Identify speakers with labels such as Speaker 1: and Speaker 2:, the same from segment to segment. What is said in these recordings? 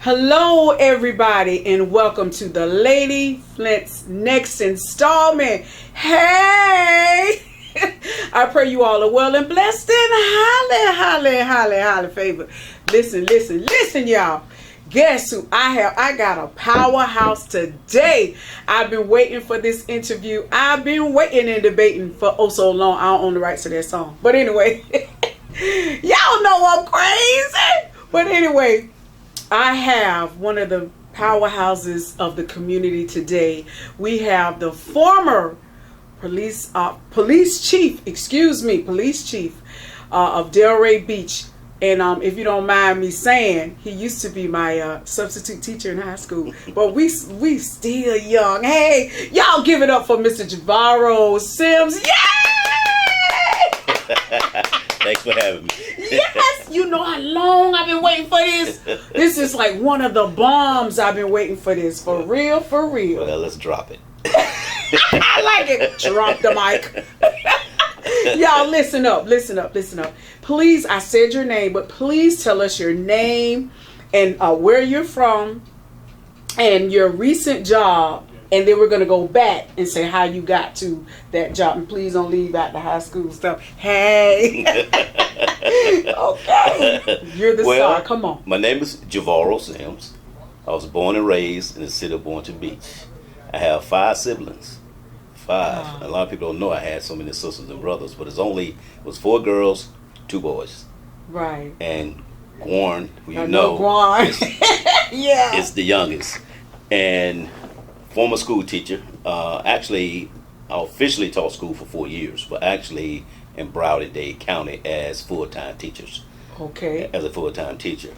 Speaker 1: Hello, everybody, and welcome to the Lady Flint's next installment. Hey! I pray you all are well and blessed and highly favored. Listen, y'all. Guess who I have? I got a powerhouse today. I've been waiting for this interview. I've been waiting and debating for oh so long. I don't own the rights to that song. But anyway, y'all know I'm crazy. But anyway, I have one of the powerhouses of the community today. We have the former police chief of Delray Beach. And if you don't mind me saying, he used to be my substitute teacher in high school. But we still young. Hey, y'all give it up for Mr. JAVORO Sims. Yay!
Speaker 2: Thanks for having me.
Speaker 1: Yes, you know how long I've been waiting for this. This is like one of the bombs I've been waiting for this. For real.
Speaker 2: Well, let's drop it.
Speaker 1: I like it. Drop the mic. Y'all listen up. Please, I said your name, but please tell us your name and where you're from and your recent job. And then we're going to go back and say how you got to that job. And please don't leave out the high school stuff. Hey. Okay. You're the star. Come on.
Speaker 2: My name is JAVORO Sims. I was born and raised in the city of Boynton Beach. I have 5 siblings. 5.
Speaker 1: Wow.
Speaker 2: A lot of people don't know I had so many sisters and brothers, but it was 4 girls, 2 boys.
Speaker 1: Right.
Speaker 2: And Gwan, who you
Speaker 1: know, Gwan. Yeah.
Speaker 2: It's the youngest. And former school teacher. Actually, I officially taught school for 4 years, but actually in Broward-Dade County as full-time teachers.
Speaker 1: Okay.
Speaker 2: As a full-time teacher.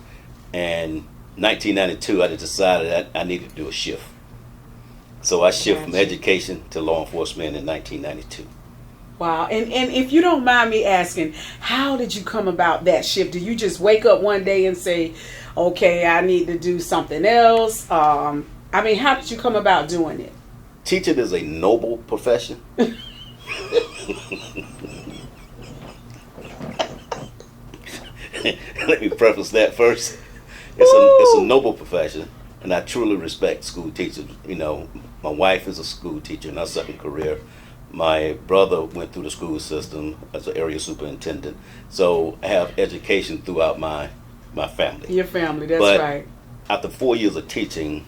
Speaker 2: And 1992, I decided that I needed to do a shift. So I shifted from education to law enforcement in 1992.
Speaker 1: Wow. And if you don't mind me asking, how did you come about that shift? Did you just wake up one day and say, okay, I need to do something else? How did you come about doing it?
Speaker 2: Teaching is a noble profession. Let me preface that first. It's a noble profession, and I truly respect school teachers. You know, my wife is a school teacher in her second career. My brother went through the school system as an area superintendent. So I have education throughout my family.
Speaker 1: Your family, that's
Speaker 2: but
Speaker 1: right.
Speaker 2: After 4 years of teaching,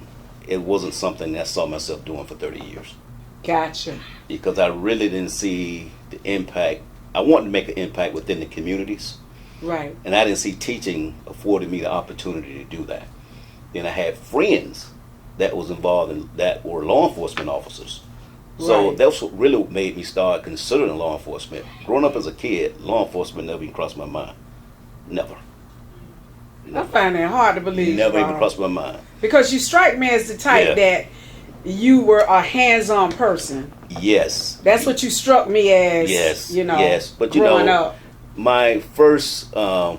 Speaker 2: it wasn't something that I saw myself doing for 30 years.
Speaker 1: Gotcha.
Speaker 2: Because I really didn't see the impact. I wanted to make an impact within the communities.
Speaker 1: Right.
Speaker 2: And I didn't see teaching afforded me the opportunity to do that. Then I had friends that was involved in that were law enforcement officers. So
Speaker 1: right.
Speaker 2: That's what really made me start considering law enforcement. Growing up as a kid, law enforcement never even crossed my mind. Never.
Speaker 1: I find that hard to believe.
Speaker 2: Never even crossed my mind.
Speaker 1: Because you strike me as the type that you were a hands-on person.
Speaker 2: Yes.
Speaker 1: That's what you struck me as.
Speaker 2: Yes.
Speaker 1: You know.
Speaker 2: Yes. But
Speaker 1: growing up.
Speaker 2: My first, I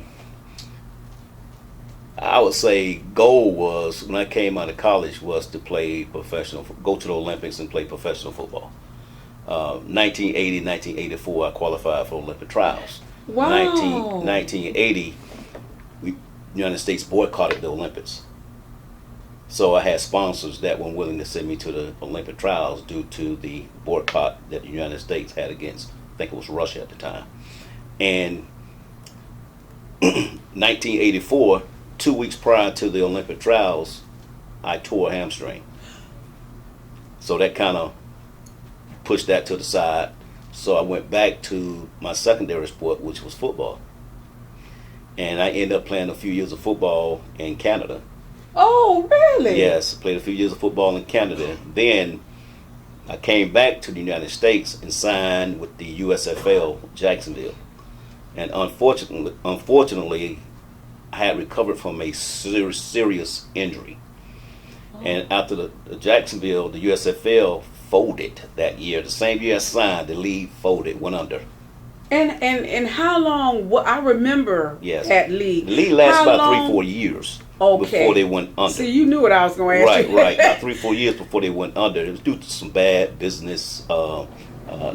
Speaker 2: would say, goal was when I came out of college was to play go to the Olympics and play professional football. 1980, 1984, I qualified for Olympic trials.
Speaker 1: Wow.
Speaker 2: 1980. The United States boycotted the Olympics. So I had sponsors that weren't willing to send me to the Olympic trials due to the boycott that the United States had against, I think it was Russia at the time. And 1984, 2 weeks prior to the Olympic trials, I tore a hamstring. So that kind of pushed that to the side. So I went back to my secondary sport, which was football. And I ended up playing a few years of football in Canada.
Speaker 1: Oh, really?
Speaker 2: Yes, played a few years of football in Canada. Then I came back to the United States and signed with the USFL Jacksonville. And unfortunately, I had recovered from a serious injury. Oh. And after the Jacksonville, the USFL folded that year. The same year I signed, the league folded, went under.
Speaker 1: And how long? I remember that league.
Speaker 2: The league lasted about 3-4 years before they went under.
Speaker 1: See, you knew what I was going to ask you.
Speaker 2: Right. About 3-4 years before they went under. It was due to some bad business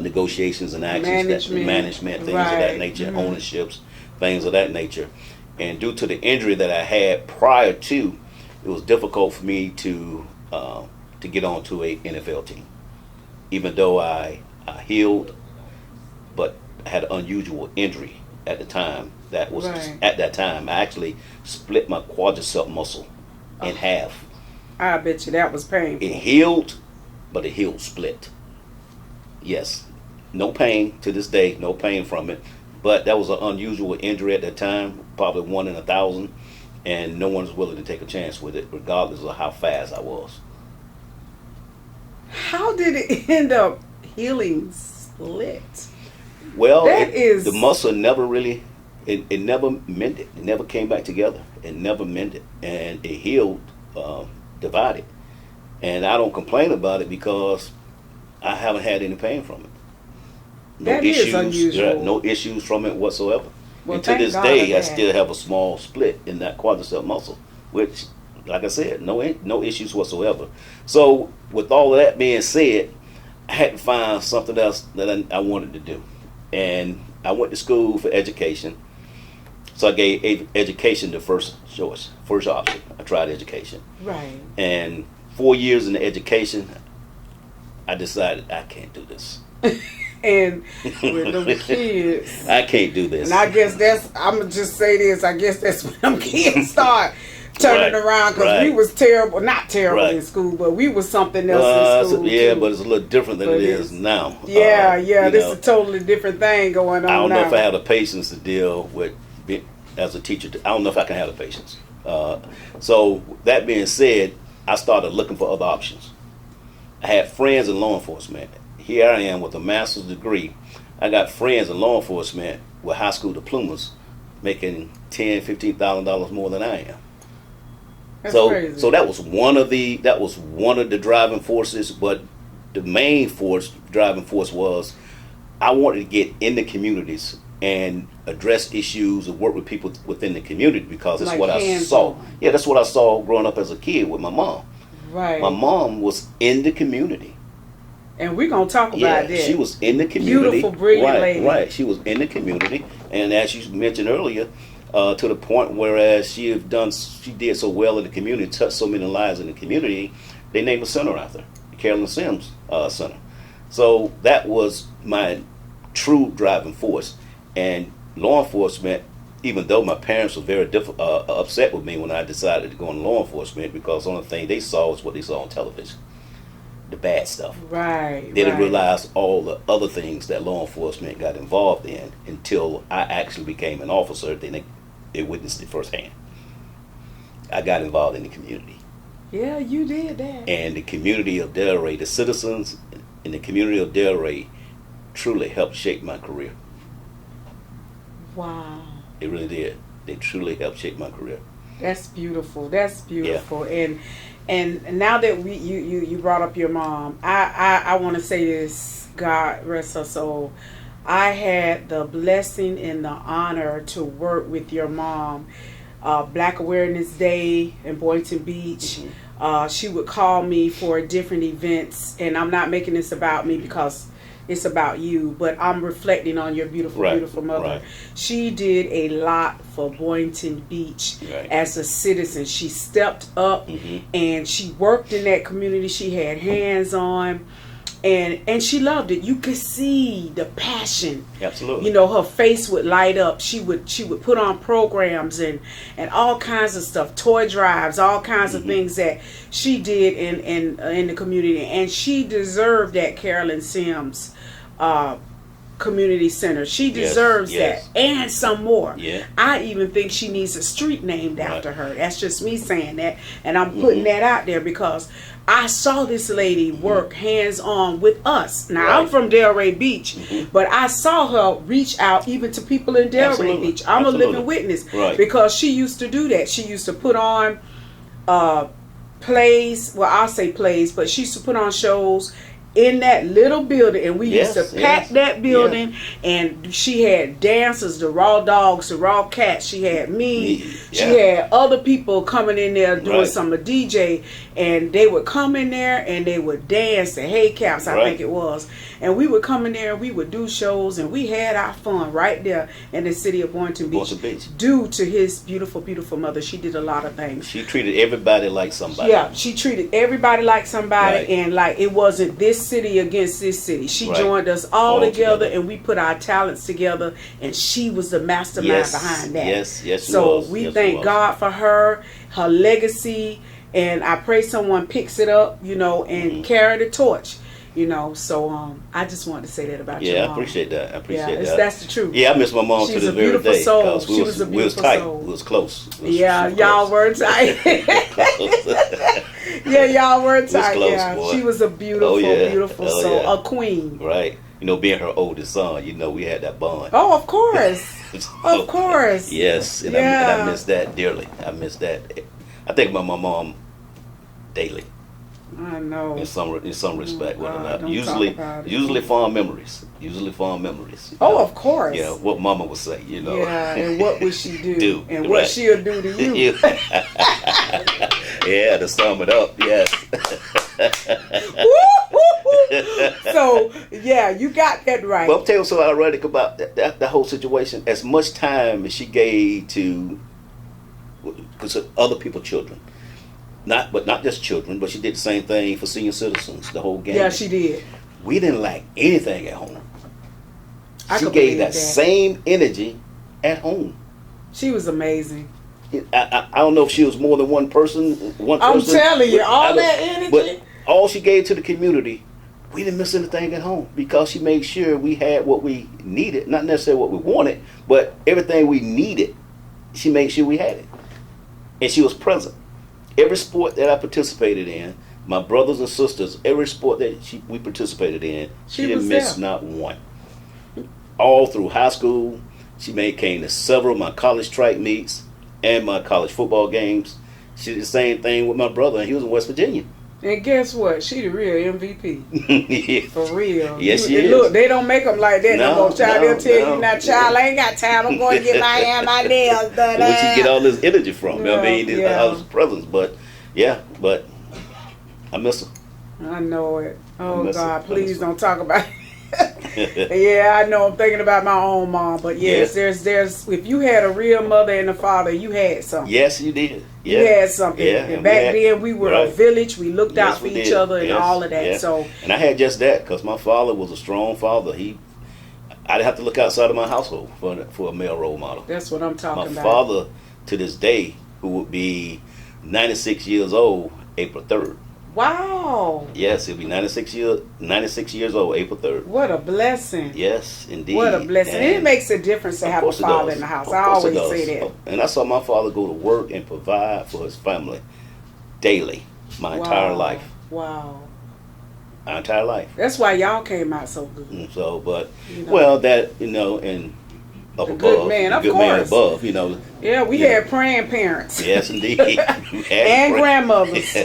Speaker 2: negotiations and actions, management, things of that nature, ownerships, things of that nature. And due to the injury that I had prior to, it was difficult for me to get onto a NFL team, even though I healed, but I had an unusual injury at the time. That was at that time I actually split my quadricep muscle in half.
Speaker 1: I bet you that was painful.
Speaker 2: It healed, but it healed split. Yes, no pain to this day, no pain from it. But that was an unusual injury at that time, probably 1 in 1,000, and no one was willing to take a chance with it, regardless of how fast I was.
Speaker 1: How did it end up healing split?
Speaker 2: Well, the muscle never really, it never mended. It never came back together. It never mended. And it healed, divided. And I don't complain about it because I haven't had any pain from it. No issues,
Speaker 1: is unusual.
Speaker 2: No issues from it whatsoever.
Speaker 1: Well,
Speaker 2: and to this day, I still have a small split in that quadricep muscle, which, like I said, no issues whatsoever. So, with all of that being said, I had to find something else that I wanted to do. And I went to school for education. So I gave education the first choice, first option. I tried education.
Speaker 1: Right.
Speaker 2: And 4 years in education, I decided I can't do this.
Speaker 1: And with them kids,
Speaker 2: I can't do this.
Speaker 1: And I guess I'm going to just say this, I guess that's when them kids start turning around, because we was terrible, not terrible in school, but we was something else in school
Speaker 2: yeah,
Speaker 1: too.
Speaker 2: But it's a little different than it is now.
Speaker 1: Yeah, this is a totally different thing going on now.
Speaker 2: I don't know if I have the patience to deal with, as a teacher, I don't know if I can have the patience. So that being said, I started looking for other options. I had friends in law enforcement. Here I am with a master's degree. I got friends in law enforcement with high school diplomas making $10,000-$15,000 more than I am.
Speaker 1: That's crazy.
Speaker 2: So that was one of the driving forces, but the main driving force was I wanted to get in the communities and address issues and work with people within the community, because that's what I saw. Yeah, that's what I saw growing up as a kid with my mom.
Speaker 1: Right.
Speaker 2: My mom was in the community.
Speaker 1: And we're going to talk about that.
Speaker 2: She was in the community.
Speaker 1: Beautiful, brilliant lady.
Speaker 2: Right. She was in the community. And as you mentioned earlier, to the point whereas she did so well in the community, touched so many lives in the community, they named a center after her, the Carolyn Sims Center. So that was my true driving force. And law enforcement, even though my parents were very upset with me when I decided to go into law enforcement, because the only thing they saw was what they saw on television, the bad stuff.
Speaker 1: Right.
Speaker 2: They didn't realize all the other things that law enforcement got involved in until I actually became an officer. Then they witnessed it firsthand. I got involved in the community.
Speaker 1: Yeah, you did that.
Speaker 2: And the community of Delray, the citizens in the community of Delray, truly helped shape my career.
Speaker 1: Wow.
Speaker 2: They really did. They truly helped shape my career.
Speaker 1: That's beautiful. That's beautiful. Yeah. And now that you brought up your mom, I want to say this, God rest her soul. I had the blessing and the honor to work with your mom. Black Awareness Day in Boynton Beach. Mm-hmm. She would call me for different events, and I'm not making this about me because it's about you, but I'm reflecting on your beautiful mother. Right. She did a lot for Boynton Beach as a citizen. She stepped up and she worked in that community. She had hands on, and she loved it. You could see the passion.
Speaker 2: Absolutely.
Speaker 1: You know, her face would light up. She would put on programs and all kinds of stuff, toy drives, all kinds of things that she did in the community, and she deserved that Carolyn Sims community center. She deserves that and some more. Yeah. I even think she needs a street named after her. That's just me saying that, and I'm putting that out there because I saw this lady work hands-on with us. Now, I'm from Delray Beach, but I saw her reach out even to people in Delray Beach. I'm a living witness because she used to do that. She used to put on plays. Well, I'll say plays, but she used to put on shows in that little building, and we
Speaker 2: Yes,
Speaker 1: used to pack
Speaker 2: yes,
Speaker 1: that building. And she had dancers, the raw dogs, the raw cats. She had me. She
Speaker 2: Yeah.
Speaker 1: had other people coming in there doing
Speaker 2: Right.
Speaker 1: some of DJ, and they would come in there and they would dance the Hey Caps, I
Speaker 2: Right.
Speaker 1: think it was. And we would come in there and we would do shows, and we had our fun right there in the city of Boynton Beach.
Speaker 2: Boynton Beach.
Speaker 1: Due to his beautiful, beautiful mother, she did a lot of things.
Speaker 2: She treated everybody like somebody.
Speaker 1: Yeah, she treated everybody like somebody,
Speaker 2: Right.
Speaker 1: and like it wasn't this city against this city. She
Speaker 2: Right.
Speaker 1: joined us all together,
Speaker 2: together.
Speaker 1: and we put our talents together, and she was the mastermind
Speaker 2: Yes.
Speaker 1: behind that.
Speaker 2: Yes, yes, she
Speaker 1: So
Speaker 2: was.
Speaker 1: we
Speaker 2: Yes, she
Speaker 1: thank
Speaker 2: was.
Speaker 1: God for her legacy, and I pray someone picks it up, you know, and carry the torch. You know, so I just wanted to say that about your
Speaker 2: Yeah,
Speaker 1: mom.
Speaker 2: I appreciate that. I appreciate
Speaker 1: Yeah,
Speaker 2: that.
Speaker 1: that's the truth.
Speaker 2: Yeah, I miss my mom
Speaker 1: She's
Speaker 2: to this
Speaker 1: a
Speaker 2: very
Speaker 1: beautiful
Speaker 2: day.
Speaker 1: soul.
Speaker 2: 'Cause
Speaker 1: She was a
Speaker 2: we was
Speaker 1: beautiful
Speaker 2: tight.
Speaker 1: soul.
Speaker 2: We was close. We was
Speaker 1: Yeah,
Speaker 2: close.
Speaker 1: y'all were tight. Yeah, y'all were tight.
Speaker 2: close,
Speaker 1: Yeah,
Speaker 2: boy.
Speaker 1: she was a beautiful,
Speaker 2: Oh, yeah.
Speaker 1: beautiful
Speaker 2: Oh,
Speaker 1: soul,
Speaker 2: yeah.
Speaker 1: a queen.
Speaker 2: Right. You know, being her oldest son, you know, we had that bond.
Speaker 1: Oh, of course, of course.
Speaker 2: Yes, and
Speaker 1: Yeah.
Speaker 2: I miss that dearly. I miss that. I think about my mom daily
Speaker 1: I know.
Speaker 2: in some respect.
Speaker 1: God,
Speaker 2: Whether or not,
Speaker 1: don't
Speaker 2: usually
Speaker 1: talk about it.
Speaker 2: usually fond memories. Usually fond memories. You
Speaker 1: Oh,
Speaker 2: know?
Speaker 1: of course.
Speaker 2: Yeah, what Mama would say. You know.
Speaker 1: Yeah, and what would she do?
Speaker 2: Do,
Speaker 1: And what
Speaker 2: right.
Speaker 1: she'll do to you.
Speaker 2: Yeah, to sum it up, yes.
Speaker 1: So, yeah, you got that right.
Speaker 2: Well, I'll tell you something ironic about that whole situation. As much time as she gave to, because other people's children, but not just children, but she did the same thing for senior citizens. The whole game.
Speaker 1: Yeah, she did.
Speaker 2: We didn't lack anything at home.
Speaker 1: I
Speaker 2: She
Speaker 1: could
Speaker 2: gave
Speaker 1: believe
Speaker 2: that same energy at home.
Speaker 1: She was amazing.
Speaker 2: I don't know if she was more than one person.
Speaker 1: I'm telling you, all
Speaker 2: I don't-
Speaker 1: that energy.
Speaker 2: But all she gave to the community, we didn't miss anything at home because she made sure we had what we needed, not necessarily what we wanted, but everything we needed. She made sure we had it, and she was present. Every sport that I participated in, my brothers and sisters, every sport that we participated in, she didn't
Speaker 1: was
Speaker 2: miss
Speaker 1: there.
Speaker 2: not one. All through high school, she came to several of my college track meets and my college football games. She did the same thing with my brother, and he was in West Virginia.
Speaker 1: And guess what? She the real MVP.
Speaker 2: Yeah.
Speaker 1: For real.
Speaker 2: Yes, she
Speaker 1: And
Speaker 2: is.
Speaker 1: Look, they don't make them like that no
Speaker 2: No,
Speaker 1: more, child.
Speaker 2: no,
Speaker 1: They'll tell
Speaker 2: no.
Speaker 1: you, now, child, I ain't got time. I'm going to get my hair, my nails done.
Speaker 2: Where'd she get all this energy from? I mean,
Speaker 1: Yeah.
Speaker 2: all this presence. But I miss her.
Speaker 1: I know it. Oh,
Speaker 2: miss
Speaker 1: God,
Speaker 2: it.
Speaker 1: please don't talk about it. Yeah, I know. I'm thinking about my own mom. But yes, there's if you had a real mother and a father, you had something.
Speaker 2: Yes, you did.
Speaker 1: You
Speaker 2: Yeah.
Speaker 1: had something.
Speaker 2: Yeah,
Speaker 1: And back then, we were a
Speaker 2: right.
Speaker 1: village. We looked out
Speaker 2: Yes,
Speaker 1: for
Speaker 2: we
Speaker 1: each
Speaker 2: did.
Speaker 1: other and
Speaker 2: Yes,
Speaker 1: all of that.
Speaker 2: yeah.
Speaker 1: So,
Speaker 2: And I had just that because my father was a strong father. I didn't have to look outside of my household for a male role model.
Speaker 1: that's what I'm
Speaker 2: My
Speaker 1: talking about.
Speaker 2: father, to this day, who would be 96 years old, April 3rd.
Speaker 1: Wow.
Speaker 2: Yes, he'll be 96 years old, April 3rd.
Speaker 1: What a blessing.
Speaker 2: Yes, indeed.
Speaker 1: What a blessing. And it
Speaker 2: And
Speaker 1: makes a difference to
Speaker 2: of
Speaker 1: have a
Speaker 2: course it
Speaker 1: father
Speaker 2: does.
Speaker 1: in the house.
Speaker 2: Of
Speaker 1: I
Speaker 2: course it
Speaker 1: always
Speaker 2: does.
Speaker 1: say that.
Speaker 2: And I saw my father go to work and provide for his family daily, my entire life.
Speaker 1: Wow.
Speaker 2: My entire life.
Speaker 1: That's why y'all came out so good.
Speaker 2: And so, but,
Speaker 1: You know.
Speaker 2: well, that, and up
Speaker 1: The
Speaker 2: above.
Speaker 1: good man,
Speaker 2: the
Speaker 1: of
Speaker 2: good man
Speaker 1: course.
Speaker 2: above,
Speaker 1: Yeah, we
Speaker 2: Yeah.
Speaker 1: had praying parents.
Speaker 2: Yes, indeed. We had
Speaker 1: And
Speaker 2: friends.
Speaker 1: grandmothers.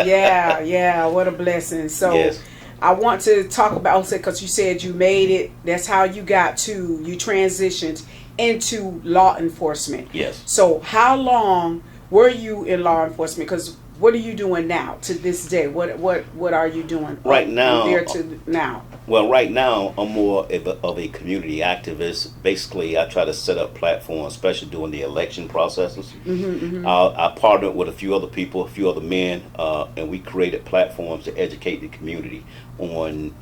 Speaker 1: Yeah, what a blessing. So
Speaker 2: Yes.
Speaker 1: I want to talk about, because you said you made it, that's how you you transitioned into law enforcement.
Speaker 2: Yes.
Speaker 1: So how long were you in law enforcement? Because what are you doing now to this day? What are you doing
Speaker 2: Right now-
Speaker 1: from there to now?
Speaker 2: Well, right now, I'm more of a community activist. Basically, I try to set up platforms, especially during the election processes. I partnered with a few other people, a few other men, and we created platforms to educate the community on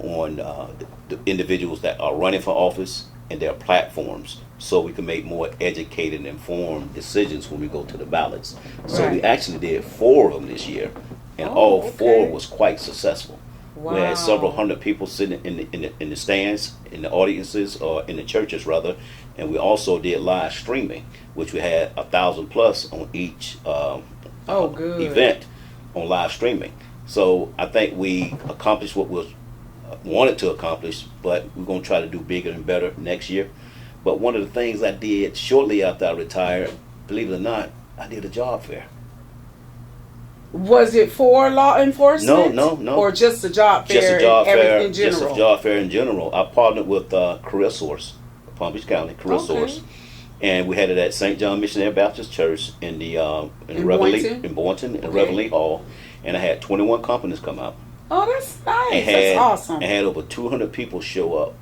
Speaker 2: the individuals that are running for office and their platforms, so we can make more educated and informed decisions when we go to the ballots. So we
Speaker 1: Right.
Speaker 2: actually did 4 of them this year, and
Speaker 1: Oh,
Speaker 2: all
Speaker 1: okay.
Speaker 2: 4 was quite successful. We
Speaker 1: Wow.
Speaker 2: had several hundred people sitting in the stands, in the audiences, or in the churches rather, and we also did live streaming, which we had 1,000 plus on each
Speaker 1: Oh, good.
Speaker 2: event on live streaming. So I think we accomplished what we wanted to accomplish, but we're going to try to do bigger and better next year. But one of the things I did shortly after I retired, believe it or not, I did a job fair.
Speaker 1: Was it for law enforcement?
Speaker 2: No.
Speaker 1: Or just a job fair?
Speaker 2: Just a job fair.
Speaker 1: In general?
Speaker 2: Just a job fair in general. I partnered with Career Source, Palm Beach County Career Source, and we had it at St. John Missionary Baptist Church in the in Boynton in Reverend Hall, and I had 21 companies come out.
Speaker 1: Oh, that's nice. That's awesome.
Speaker 2: I had over 200 people show up.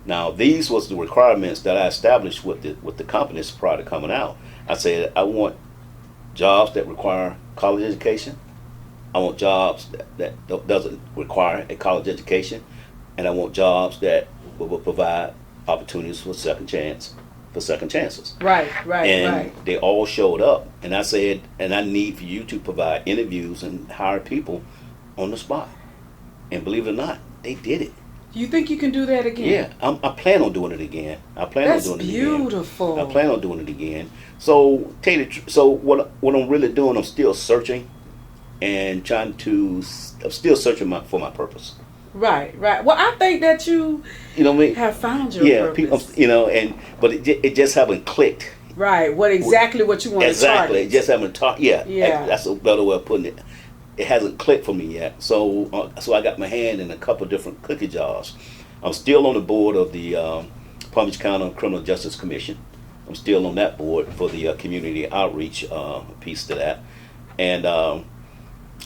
Speaker 2: Now, these was the requirements that I established with the companies prior to coming out. I said I want jobs that require college education. I want jobs that doesn't require a college education, and I want jobs that will provide opportunities for second chances.
Speaker 1: Right.
Speaker 2: And they all showed up, and I said, and I need for you to provide interviews and hire people on the spot. And believe it or not, they did it.
Speaker 1: You think you can do that again?
Speaker 2: Yeah, I plan on doing it again.
Speaker 1: That's beautiful.
Speaker 2: I plan on doing it again. So, so what I'm really doing, I'm still searching and I'm still searching for my purpose.
Speaker 1: Right. Well, I think that you
Speaker 2: know what I mean?
Speaker 1: have found your purpose.
Speaker 2: People, but it just haven't clicked.
Speaker 1: Right. What you want to target.
Speaker 2: Exactly. It just haven't talked. Yeah. That's a better way of putting it. It hasn't clicked for me yet. So I got my hand in a couple different cookie jars. I'm still on the board of the Palm Beach County Criminal Justice Commission. I'm still on that board for the community outreach piece to that. And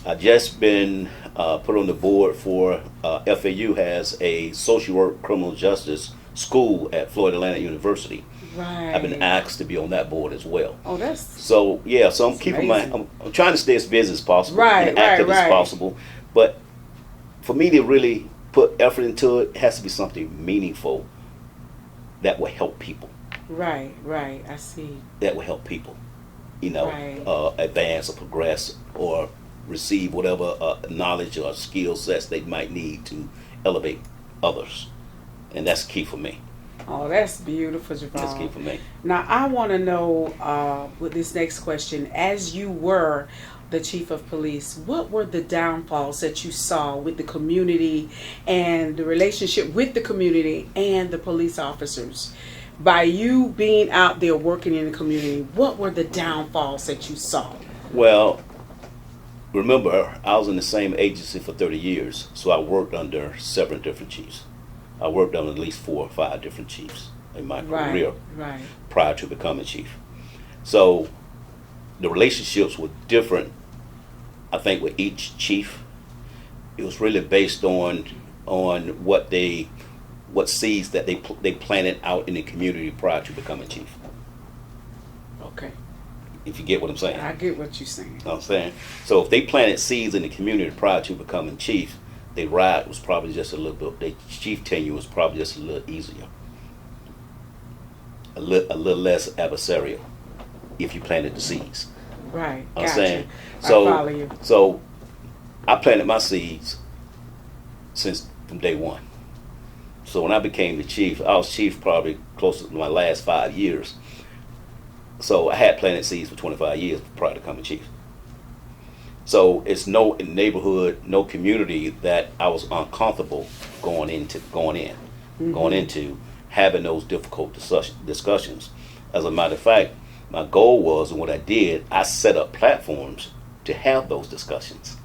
Speaker 2: I've just been put on the board for FAU has a social work criminal justice school at Florida Atlantic University.
Speaker 1: Right.
Speaker 2: I've been asked to be on that board as well.
Speaker 1: Oh, that's
Speaker 2: so I'm keeping I'm trying to stay as busy as possible, and active as possible. But for me to really put effort into it, it has to be something meaningful that will help people.
Speaker 1: Right. I see.
Speaker 2: That will help people, advance or progress or receive whatever knowledge or skill sets they might need to elevate others, and that's key for me.
Speaker 1: Oh, that's beautiful, Javon.
Speaker 2: That's key for me.
Speaker 1: Now, I want to know, with this next question, as you were the chief of police, what were the downfalls that you saw with the community and the relationship with the community and the police officers? By you being out there working in the community, what were the downfalls that you saw?
Speaker 2: Well, remember, I was in the same agency for 30 years, so I worked under several different chiefs. I worked on at least 4 or 5 different chiefs in my career prior to becoming chief. So the relationships were different, I think, with each chief. It was really based on what seeds that they planted out in the community prior to becoming chief.
Speaker 1: Okay.
Speaker 2: If you get what I'm saying.
Speaker 1: I get what you're saying.
Speaker 2: You know what I'm saying? So if they planted seeds in the community prior to becoming chief, their ride was probably just a little bit, their chief tenure was probably just a little easier. A little less adversarial if you planted the seeds.
Speaker 1: Right.
Speaker 2: I'm
Speaker 1: gotcha.
Speaker 2: saying.
Speaker 1: I follow you.
Speaker 2: So I planted my seeds from day one. So when I became the chief, I was chief probably close to my last 5 years. So I had planted seeds for 25 years prior to becoming chief. So it's no neighborhood, no community that I was uncomfortable going into having those difficult discussions. As a matter of fact, my goal was, and what I did, I set up platforms to have those discussions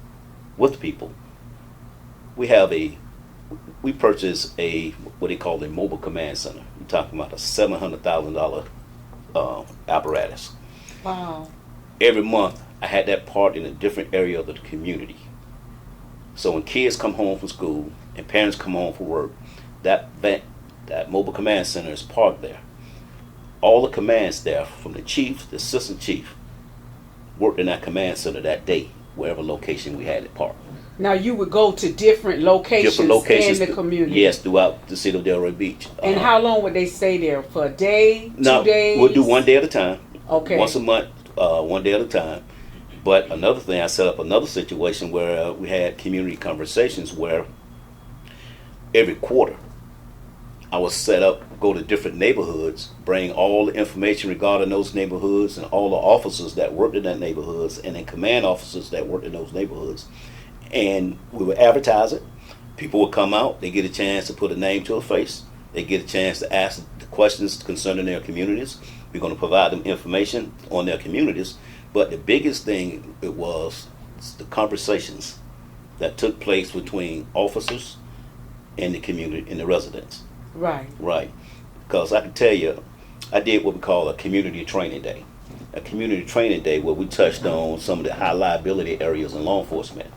Speaker 2: with people. We purchased what they call a mobile command center. We're talking about a $700,000 apparatus.
Speaker 1: Wow.
Speaker 2: Every month, I had that part in a different area of the community. So when kids come home from school and parents come home from work, that mobile command center is parked there. All the command staff, from the chief, the assistant chief, worked in that command center that day, wherever location we had it parked.
Speaker 1: Now you would go to different locations in the community?
Speaker 2: Yes, throughout the city of Delray Beach.
Speaker 1: And how long would they stay there? For a day, 2 days?
Speaker 2: We'll do 1 day at a time.
Speaker 1: Okay.
Speaker 2: Once a month, 1 day at a time. But another thing, I set up another situation where we had community conversations where every quarter I would go to different neighborhoods, bring all the information regarding those neighborhoods and all the officers that worked in that neighborhoods and then command officers that worked in those neighborhoods. And we would advertise it. People would come out, they get a chance to put a name to a face. They get a chance to ask the questions concerning their communities. We're going to provide them information on their communities. But the biggest thing it was the conversations that took place between officers and the community and the residents.
Speaker 1: Right.
Speaker 2: Right. Because I can tell you, I did what we call a community training day. A community training day where we touched on some of the high liability areas in law enforcement,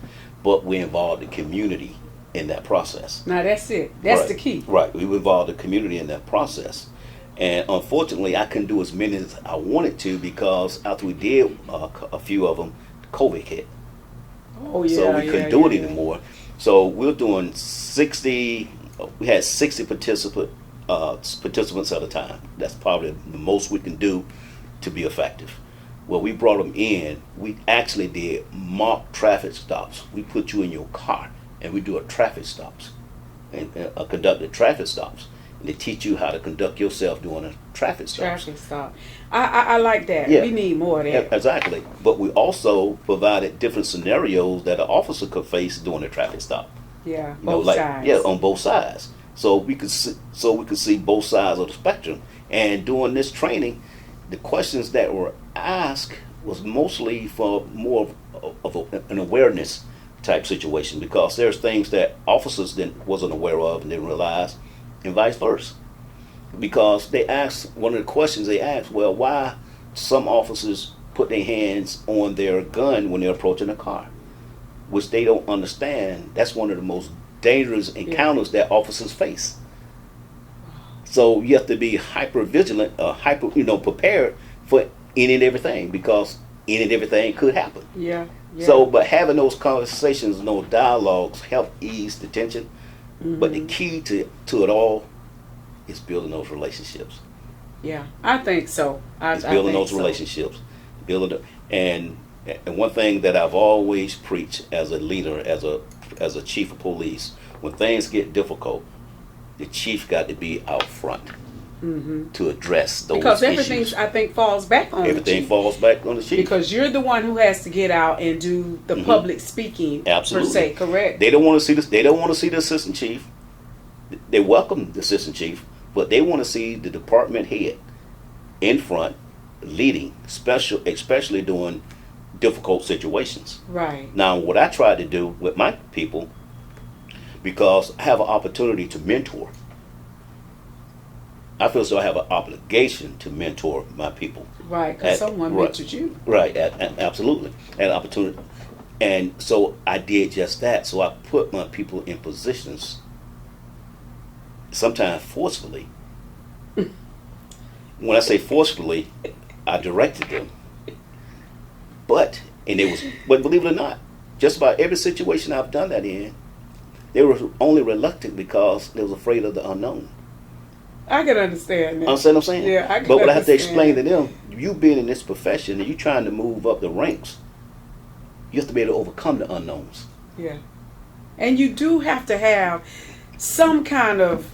Speaker 2: but we involved the community in that process.
Speaker 1: Now that's it. That's
Speaker 2: Right.
Speaker 1: the key.
Speaker 2: Right. We involved the community in that process. And unfortunately, I couldn't do as many as I wanted to because after we did a few of them, COVID hit.
Speaker 1: Oh yeah.
Speaker 2: So we couldn't do it anymore. So we're doing 60. We had 60 participants at a time. That's probably the most we can do to be effective. Well, we brought them in. We actually did mock traffic stops. We put you in your car and we do a traffic stops and conducted traffic stops. And they teach you how to conduct yourself during a traffic stop.
Speaker 1: Traffic stop. I like that.
Speaker 2: Yeah.
Speaker 1: We need more of that.
Speaker 2: Exactly. But we also provided different scenarios that an officer could face during a traffic stop.
Speaker 1: Yeah.
Speaker 2: You know,
Speaker 1: Both sides.
Speaker 2: Yeah, on both sides. So we could see both sides of the spectrum. And during this training, the questions that were asked was mostly for more of an awareness type situation, because there's things that officers wasn't aware of and didn't realize, and vice versa. Because they asked, one of the questions they asked, well, why some officers put their hands on their gun when they're approaching a car, which they don't understand. That's one of the most dangerous encounters that officers face. So you have to be hyper vigilant, prepared for any and everything, because any and everything could happen.
Speaker 1: Yeah.
Speaker 2: So, but having those conversations, those dialogues help ease the tension.
Speaker 1: Mm-hmm.
Speaker 2: But the key to it all is building those relationships.
Speaker 1: Yeah, I think so.
Speaker 2: It's building those relationships, and one thing that I've always preached as a leader, as a chief of police, when things get difficult, the chief got to be out front to address those
Speaker 1: because
Speaker 2: issues.
Speaker 1: everything, I think, falls back on
Speaker 2: Everything
Speaker 1: the chief.
Speaker 2: falls back on the chief.
Speaker 1: Because you're the one who has to get out and do the public speaking.
Speaker 2: Absolutely.
Speaker 1: Per se, correct?
Speaker 2: They don't want to see this. They don't want to see the assistant chief. They welcome the assistant chief, but they want to see the department head in front, leading, especially during difficult situations.
Speaker 1: Right.
Speaker 2: Now, what I try to do with my people, because I have an opportunity to mentor, I feel so I have an obligation to mentor my people.
Speaker 1: Right, because someone mentored you.
Speaker 2: Right, absolutely. An opportunity. And so I did just that. So I put my people in positions, sometimes forcefully. When I say forcefully, I directed them. But believe it or not, just about every situation I've done that in, they were only reluctant because they was afraid of the unknown.
Speaker 1: I can understand that.
Speaker 2: Understand what I'm saying?
Speaker 1: Yeah, I can
Speaker 2: But what I have to
Speaker 1: understand.
Speaker 2: explain to them, you being in this profession and you trying to move up the ranks, you have to be able to overcome the unknowns.
Speaker 1: Yeah. And you do have to have some kind of,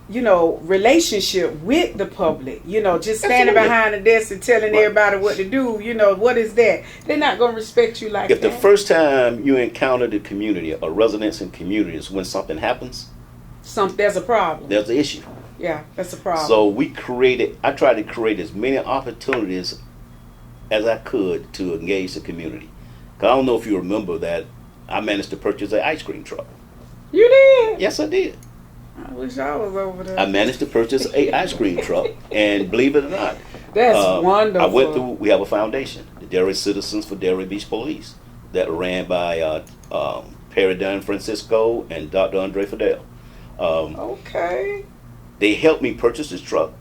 Speaker 1: relationship with the public. Just standing
Speaker 2: Absolutely.
Speaker 1: behind the desk and telling
Speaker 2: Right.
Speaker 1: everybody what to do. What is that? They're not going to respect you like
Speaker 2: If
Speaker 1: that.
Speaker 2: the first time you encounter the community or residents in communities when something happens,
Speaker 1: There's a problem.
Speaker 2: there's the issue.
Speaker 1: Yeah, that's a problem.
Speaker 2: So I tried to create as many opportunities as I could to engage the community. 'Cause I don't know if you remember that I managed to purchase an ice cream truck.
Speaker 1: You did?
Speaker 2: Yes, I did.
Speaker 1: I wish I was over there.
Speaker 2: I managed to purchase an ice cream truck, and believe it or not,
Speaker 1: That's wonderful.
Speaker 2: I went through. We have a foundation, the Dairy Citizens for Dairy Beach Police, that ran by Perry Dunn Francisco and Dr. Andre Fidel.
Speaker 1: Okay.
Speaker 2: They helped me purchase this truck.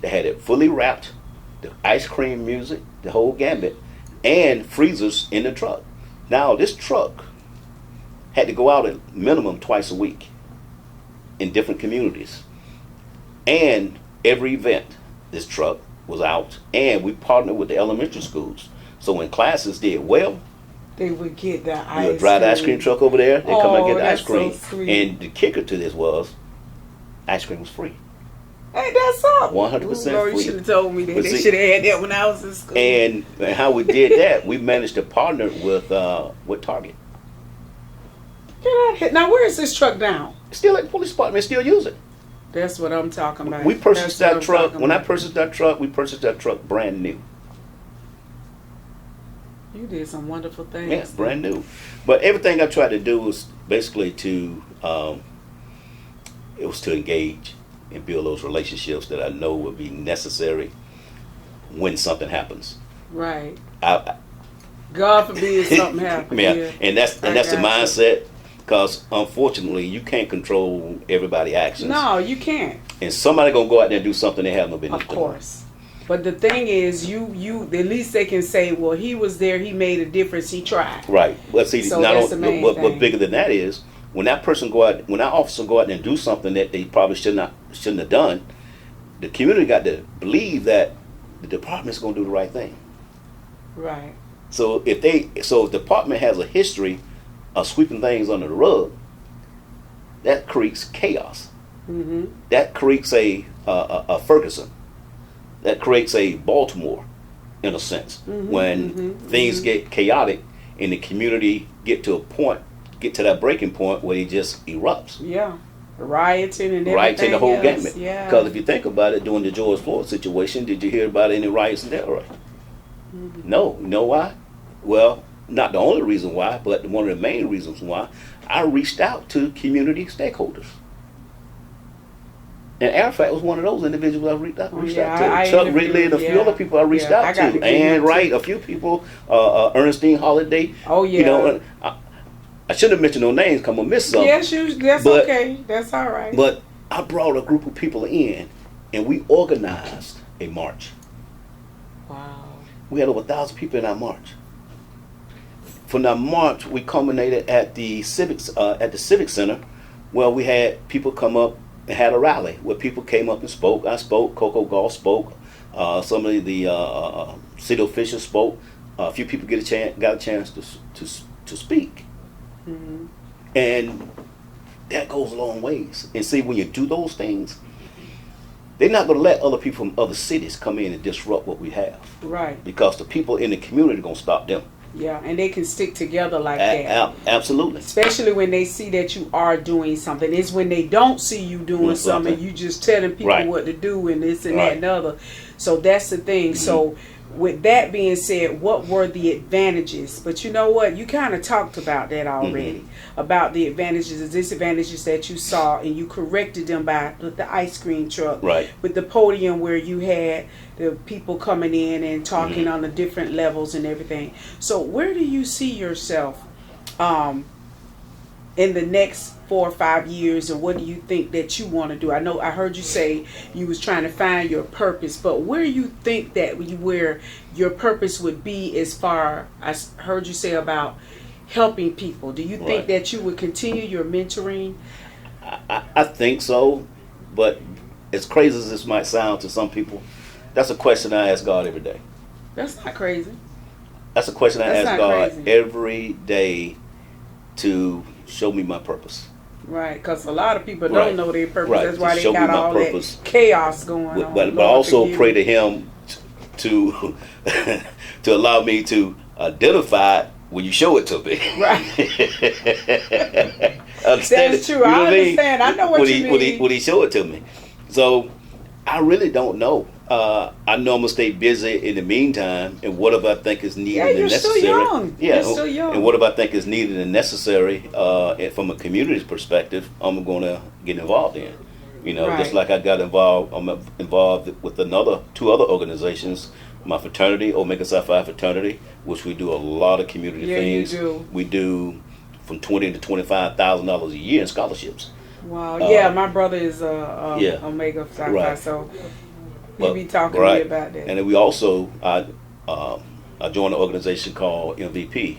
Speaker 2: They had it fully wrapped, the ice cream music, the whole gambit, and freezers in the truck. Now, this truck had to go out at minimum twice a week in different communities. And every event, this truck was out, and we partnered with the elementary schools. So when classes did well,
Speaker 1: They would get the
Speaker 2: we
Speaker 1: ice
Speaker 2: would drive the ice cream truck over there, they come and get the ice
Speaker 1: that's so
Speaker 2: cream.
Speaker 1: sweet.
Speaker 2: And the kicker to this was, ice cream was free.
Speaker 1: Ain't that something?
Speaker 2: 100%
Speaker 1: Lord, you
Speaker 2: free.
Speaker 1: should have told me that.
Speaker 2: But
Speaker 1: They
Speaker 2: see-
Speaker 1: should have had that when I was in school.
Speaker 2: And how we did that, we managed to partner with Target.
Speaker 1: Get out of here. Now, where is this truck down?
Speaker 2: Still at the police department, still use it.
Speaker 1: That's what I'm talking about.
Speaker 2: We purchased
Speaker 1: That's what
Speaker 2: that
Speaker 1: I'm
Speaker 2: truck.
Speaker 1: talking
Speaker 2: When I
Speaker 1: about.
Speaker 2: purchased that truck, we purchased that truck brand new.
Speaker 1: You did some wonderful things.
Speaker 2: Yeah, brand new. But everything I tried to do was basically to it was to engage and build those relationships that I know would be necessary when something happens.
Speaker 1: Right.
Speaker 2: I
Speaker 1: God forbid something happens.
Speaker 2: yeah, and that's the mindset. Because unfortunately, you can't control everybody's actions.
Speaker 1: No, you can't.
Speaker 2: And somebody gonna go out there and do something they have no business doing.
Speaker 1: Of course. But the thing is, you at least they can say, well, he was there, he made a difference, he tried.
Speaker 2: Right. Well, see,
Speaker 1: So
Speaker 2: not
Speaker 1: that's the main
Speaker 2: what
Speaker 1: thing.
Speaker 2: bigger than that is when that person go out, when that officer go out there and do something that they probably shouldn't have done. The community got to believe that the department's gonna do the right thing.
Speaker 1: Right.
Speaker 2: So if the department has a history of sweeping things under the rug, that creates chaos.
Speaker 1: Mm-hmm.
Speaker 2: That creates a Ferguson. That creates a Baltimore, in a sense, when things get chaotic and the community get to that breaking point where it just erupts.
Speaker 1: Yeah. Rioting and everything.
Speaker 2: Rioting the whole
Speaker 1: else.
Speaker 2: gamut.
Speaker 1: Yeah.
Speaker 2: Because if you think about it, during the George Floyd situation, did you hear about any riots in Delray? No. You know why? Well, not the only reason why, but one of the main reasons why, I reached out to community stakeholders. And Arafat was one of those individuals I reached out to. Chuck Ridley and a few other people I reached out to. And a few people, Ernestine Holiday.
Speaker 1: Oh, yeah.
Speaker 2: You know, I shouldn't have mentioned no names because I'm going to miss some.
Speaker 1: Yes, that's okay. That's all right.
Speaker 2: But I brought a group of people in and we organized a march.
Speaker 1: Wow.
Speaker 2: We had over 1,000 people in our march. From that march, we culminated at the Civic Center, where we had people come up and had a rally where people came up and spoke. I spoke. Coco Gall spoke. Some of the city officials spoke. A few people got a chance to speak, and that goes a long ways. And see, when you do those things, they're not going to let other people from other cities come in and disrupt what we have.
Speaker 1: Right.
Speaker 2: Because the people in the community are going to stop them.
Speaker 1: Yeah, and they can stick together like that.
Speaker 2: Absolutely.
Speaker 1: Especially when they see that you are doing something. It's when they don't see you doing something, you just telling people what to do and this and that and the other. So that's the thing. So with that being said, what were the advantages? But you know what? You kind of talked about that already. About the advantages and disadvantages that you saw, and you corrected them by the ice cream truck.
Speaker 2: Right.
Speaker 1: With the podium where you had the people coming in and talking on the different levels and everything. So where do you see yourself in the next 4 or 5 years, and what do you think that you want to do? I know I heard you say you was trying to find your purpose, but where do you think that where your purpose would be as far as I heard you say about helping people? Do you think that you would continue your mentoring?
Speaker 2: I think so, but as crazy as this might sound to some people, that's a question I ask God every day.
Speaker 1: That's not crazy.
Speaker 2: That's a question I ask God
Speaker 1: crazy.
Speaker 2: every day to show me my purpose.
Speaker 1: Right, because a lot of people don't know their purpose.
Speaker 2: Right.
Speaker 1: That's why
Speaker 2: To
Speaker 1: they
Speaker 2: show
Speaker 1: got
Speaker 2: me my
Speaker 1: all
Speaker 2: purpose.
Speaker 1: that chaos going on.
Speaker 2: But I also pray to Him to to allow me to identify when you show it to me.
Speaker 1: Right.
Speaker 2: That's
Speaker 1: true. I understand. I know what you mean.
Speaker 2: Would he show it to me? So I really don't know. I know I'm gonna stay busy in the meantime, and whatever I think is needed and necessary.
Speaker 1: Still young.
Speaker 2: Yeah,
Speaker 1: you're still young.
Speaker 2: And whatever I think is needed and necessary, from a community's perspective, I'm gonna get involved in. You know, just like I got involved. I'm involved with 2 other organizations. My fraternity, Omega Psi Phi fraternity, which we do a lot of community things.
Speaker 1: You do.
Speaker 2: We do from $20,000 to $25,000 a year in scholarships.
Speaker 1: Wow. My brother is Omega Psi Phi, so he'll be talking to me about that.
Speaker 2: And then we also I joined an organization called MVP,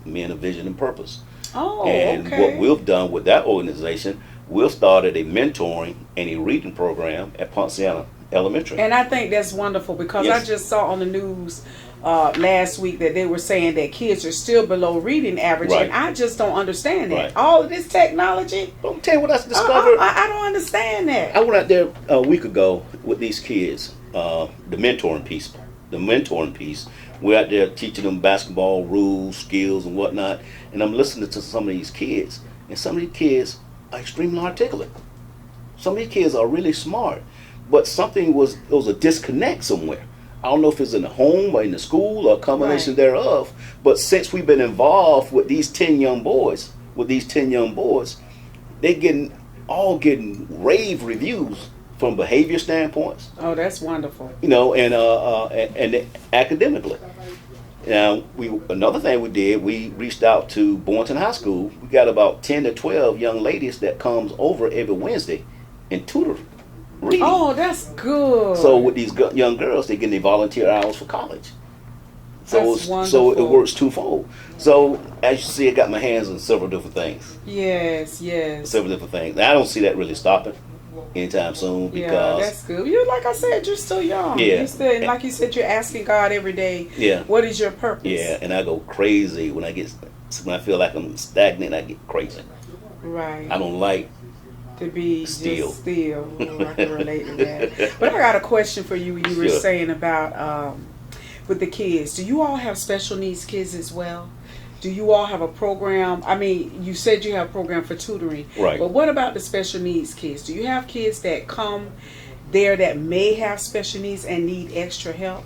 Speaker 2: Men of Vision and Purpose.
Speaker 1: Oh,
Speaker 2: and
Speaker 1: okay.
Speaker 2: what we've done with that organization, we've started a mentoring and a reading program at Ponciana Elementary.
Speaker 1: And I think that's wonderful because I just saw on the news last week that they were saying that kids are still below reading average, and I just don't understand that. All of this technology.
Speaker 2: Let me tell you what I discovered.
Speaker 1: I don't understand that.
Speaker 2: I went out there a week ago with these kids, the mentoring piece. We're out there teaching them basketball rules, skills, and whatnot. And I'm listening to some of these kids, and some of these kids are extremely articulate. Some of these kids are really smart, but there was a disconnect somewhere. I don't know if it's in the home or in the school or a combination
Speaker 1: Right.
Speaker 2: thereof. But since we've been involved with these 10 young boys, they getting rave reviews from behavior standpoints,
Speaker 1: Oh, that's wonderful.
Speaker 2: and academically. Now, another thing we did, we reached out to Boynton High School. We got about 10 to 12 young ladies that comes over every Wednesday and tutor reading.
Speaker 1: Oh, that's good.
Speaker 2: So with these young girls, they're getting their volunteer hours for college. So
Speaker 1: That's
Speaker 2: so
Speaker 1: wonderful.
Speaker 2: it works twofold. So as you see, I got my hands on several different things.
Speaker 1: Yes.
Speaker 2: Several different things. Now, I don't see that really stopping anytime soon
Speaker 1: Yeah,
Speaker 2: because
Speaker 1: that's good. You, like I said, you're still young.
Speaker 2: Yeah.
Speaker 1: You still, and like you said, you're asking God every day.
Speaker 2: Yeah.
Speaker 1: What is your purpose?
Speaker 2: yeah, and I go crazy when I feel like I'm stagnant. I get crazy.
Speaker 1: Right.
Speaker 2: I don't like
Speaker 1: To be
Speaker 2: Still.
Speaker 1: just still. Oh, I can relate to that. But I got a question for you. You were
Speaker 2: Sure.
Speaker 1: saying about with the kids. Do you all have special needs kids as well? Do you all have a program? I mean, you said you have a program for tutoring.
Speaker 2: Right.
Speaker 1: But what about the special needs kids? Do you have kids that come there that may have special needs and need extra help?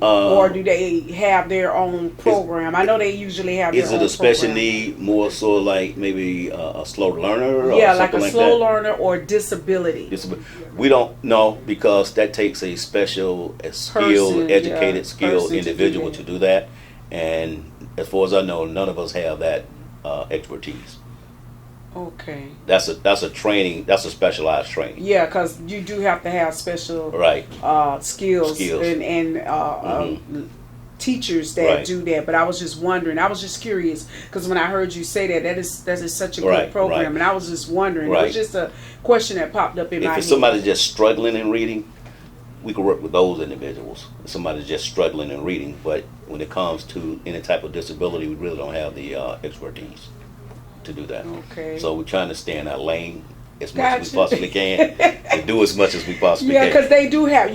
Speaker 1: Or do they have their own program? I know they usually have their
Speaker 2: Is
Speaker 1: own
Speaker 2: it a special
Speaker 1: program.
Speaker 2: need more so like maybe a slow learner or
Speaker 1: Yeah, like
Speaker 2: something
Speaker 1: a
Speaker 2: like
Speaker 1: slow
Speaker 2: that?
Speaker 1: learner or disability.
Speaker 2: We don't know because that takes a special, skilled, educated, skilled
Speaker 1: person to do
Speaker 2: individual
Speaker 1: that.
Speaker 2: to do that. And as far as I know, none of us have that expertise.
Speaker 1: Okay.
Speaker 2: That's a training. That's a specialized training.
Speaker 1: Yeah, because you do have to have special
Speaker 2: Right.
Speaker 1: skills
Speaker 2: Skills.
Speaker 1: and teachers that
Speaker 2: Right.
Speaker 1: do that. But I was just wondering. I was just curious because when I heard you say that, that is such a
Speaker 2: Right,
Speaker 1: good program,
Speaker 2: right.
Speaker 1: and I was just wondering. It
Speaker 2: Right.
Speaker 1: was just a question that popped up in my
Speaker 2: If it's
Speaker 1: head.
Speaker 2: somebody just struggling in reading, we can work with those individuals. If somebody's just struggling in reading, but when it comes to any type of disability, we really don't have the expertise to do that.
Speaker 1: Okay.
Speaker 2: So we're trying to stay in our lane as much as we
Speaker 1: Gotcha.
Speaker 2: possibly can and do as much as we possibly
Speaker 1: Yeah,
Speaker 2: can.
Speaker 1: because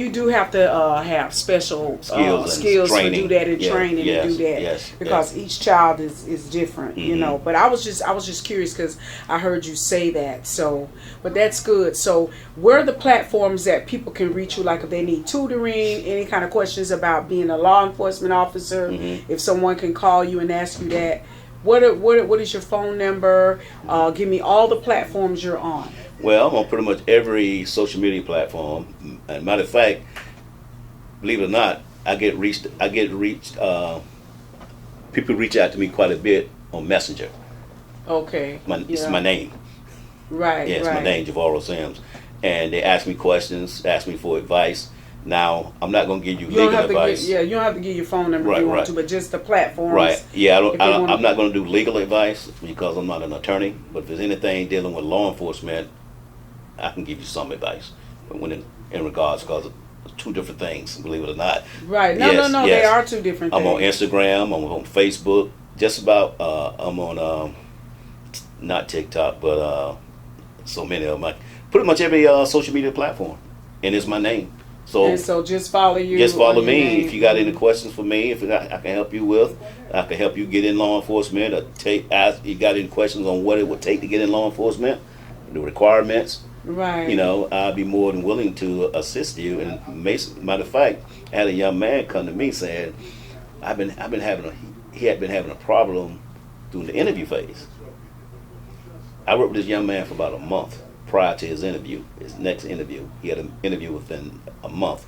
Speaker 1: you do have to have special
Speaker 2: Skills and
Speaker 1: skills to
Speaker 2: training.
Speaker 1: do that and
Speaker 2: Yeah,
Speaker 1: training
Speaker 2: yes,
Speaker 1: to do that.
Speaker 2: yes,
Speaker 1: Because each child is different, you
Speaker 2: Mhm.
Speaker 1: know. But I was just curious because I heard you say that. So, but that's good. So, where are the platforms that people can reach you? Like if they need tutoring, any kind of questions about being a law enforcement officer,
Speaker 2: Mhm.
Speaker 1: if someone can call you and ask you that. What is your phone number? Give me all the platforms you're on.
Speaker 2: Well, I'm on pretty much every social media platform. And matter of fact, believe it or not, I get reached. People reach out to me quite a bit on Messenger.
Speaker 1: Okay.
Speaker 2: It's
Speaker 1: Yeah.
Speaker 2: my name.
Speaker 1: Right.
Speaker 2: Yeah, it's
Speaker 1: right.
Speaker 2: my name, JAVORO Sims. And they ask me questions, ask me for advice. Now, I'm not going to give you
Speaker 1: You don't
Speaker 2: legal
Speaker 1: have to
Speaker 2: advice.
Speaker 1: you don't have to give your phone number if
Speaker 2: Right,
Speaker 1: you want
Speaker 2: right.
Speaker 1: to, but just the platforms.
Speaker 2: Right. Yeah,
Speaker 1: if they wanna-
Speaker 2: I'm not going to do legal advice because I'm not an attorney. But if there's anything dealing with law enforcement, I can give you some advice. But when in regards, because it's two different things, believe it or not.
Speaker 1: Right. No,
Speaker 2: Yes,
Speaker 1: no.
Speaker 2: yes.
Speaker 1: They are two different
Speaker 2: I'm on
Speaker 1: things.
Speaker 2: Instagram. I'm on Facebook. Just about. I'm on not TikTok, but so many of them. Pretty much every social media platform, and it's my name.
Speaker 1: And so just follow you.
Speaker 2: Just follow
Speaker 1: or your
Speaker 2: me.
Speaker 1: name.
Speaker 2: If you got any questions for me, if I can help you with, I can help you get in law enforcement. Or ask you got any questions on what it would take to get in law enforcement, the requirements.
Speaker 1: Right.
Speaker 2: You know, I'd be more than willing to assist you. And matter of fact, I had a young man come to me saying, he had been having a problem during the interview phase. I worked with this young man for about a month prior to his next interview. He had an interview within a month.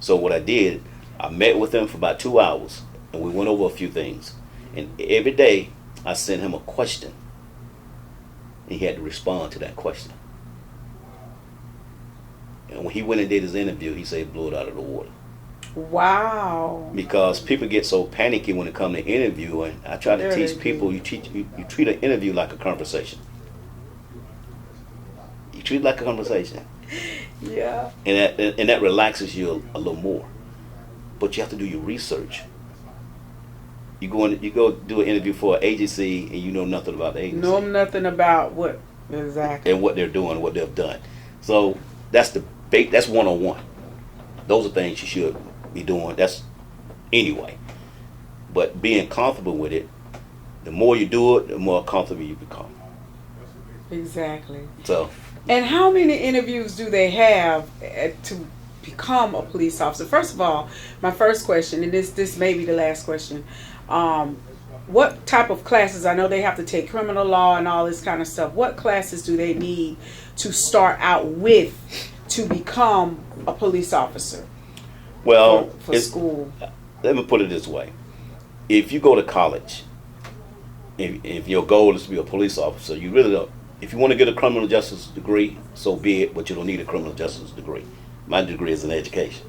Speaker 2: So what I did, I met with him for about 2 hours, and we went over a few things. And every day, I sent him a question, and he had to respond to that question. And when he went and did his interview, he said he blew it out of the water.
Speaker 1: Wow.
Speaker 2: Because people get so panicky when it comes to interviewing. I try to
Speaker 1: Yeah,
Speaker 2: teach
Speaker 1: they
Speaker 2: people, you treat an interview like a conversation. You treat it like a conversation.
Speaker 1: Yeah.
Speaker 2: And that relaxes you a little more. But you have to do your research. You go do an interview for an agency and you know nothing about the agency.
Speaker 1: Know nothing about what exactly.
Speaker 2: And what they're doing, what they've done. So that's one-on-one. Those are things you should be doing. That's anyway. But being comfortable with it, the more you do it, the more comfortable you become.
Speaker 1: Exactly.
Speaker 2: So
Speaker 1: And how many interviews do they have to become a police officer? First of all, my first question, and this may be the last question. What type of classes? I know they have to take criminal law and all this kind of stuff. What classes do they need to start out with to become a police officer?
Speaker 2: Well,
Speaker 1: for school.
Speaker 2: Let me put it this way: if you go to college, if your goal is to be a police officer, you really don't. If you want to get a criminal justice degree, so be it. But you don't need a criminal justice degree. My degree is in education.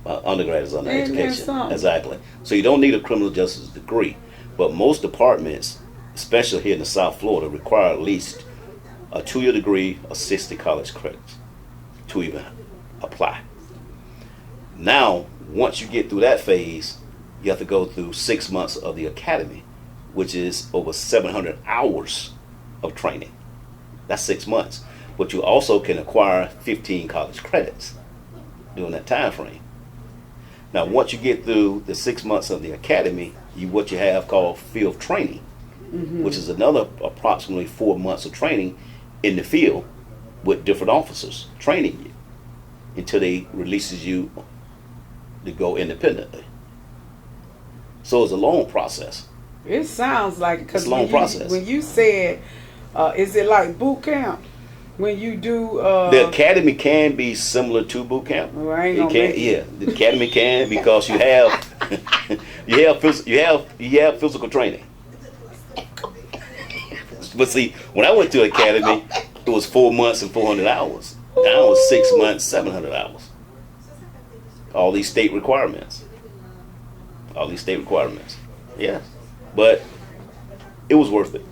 Speaker 2: My undergrad is in education. Exactly. So you don't need a criminal justice degree. But most departments, especially here in the South Florida, require at least a 2-year degree or 60 college credits to even apply. Now, once you get through that phase, you have to go through 6 months of the academy, which is over 700 hours of training. That's 6 months. But you also can acquire 15 college credits during that time frame. Now, once you get through the 6 months of the academy, what you have called field training, which is another approximately 4 months of training in the field with different officers training you until they releases you to go independently. So it's a long process.
Speaker 1: It sounds like, because
Speaker 2: it's a long process.
Speaker 1: When you said, is it like boot camp? When you do
Speaker 2: the academy can be similar to boot camp.
Speaker 1: Well, I ain't
Speaker 2: it
Speaker 1: gonna
Speaker 2: can,
Speaker 1: make
Speaker 2: yeah, the academy can, because you have you have physical training. But see, when I went to academy, it was 4 months and 400 hours. Now it's 6 months, 700 hours. All these state requirements. Yeah, but it was worth it.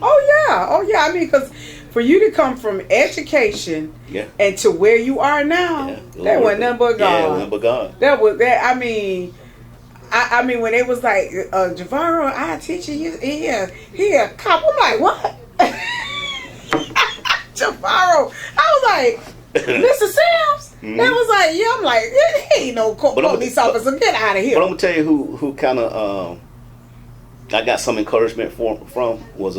Speaker 1: Oh yeah. I mean, because for you to come from education and to where you are now, that wasn't nothing but God.
Speaker 2: Yeah, nothing but God.
Speaker 1: That was that. I mean, when it was like, JAVORO, I teach you here, cop. I'm like, what? JAVORO. I was like, Mr. Sims. That was like, yeah. I'm like, he ain't no police officer. Get out of here.
Speaker 2: But I'm gonna tell you who kind of I got some encouragement from was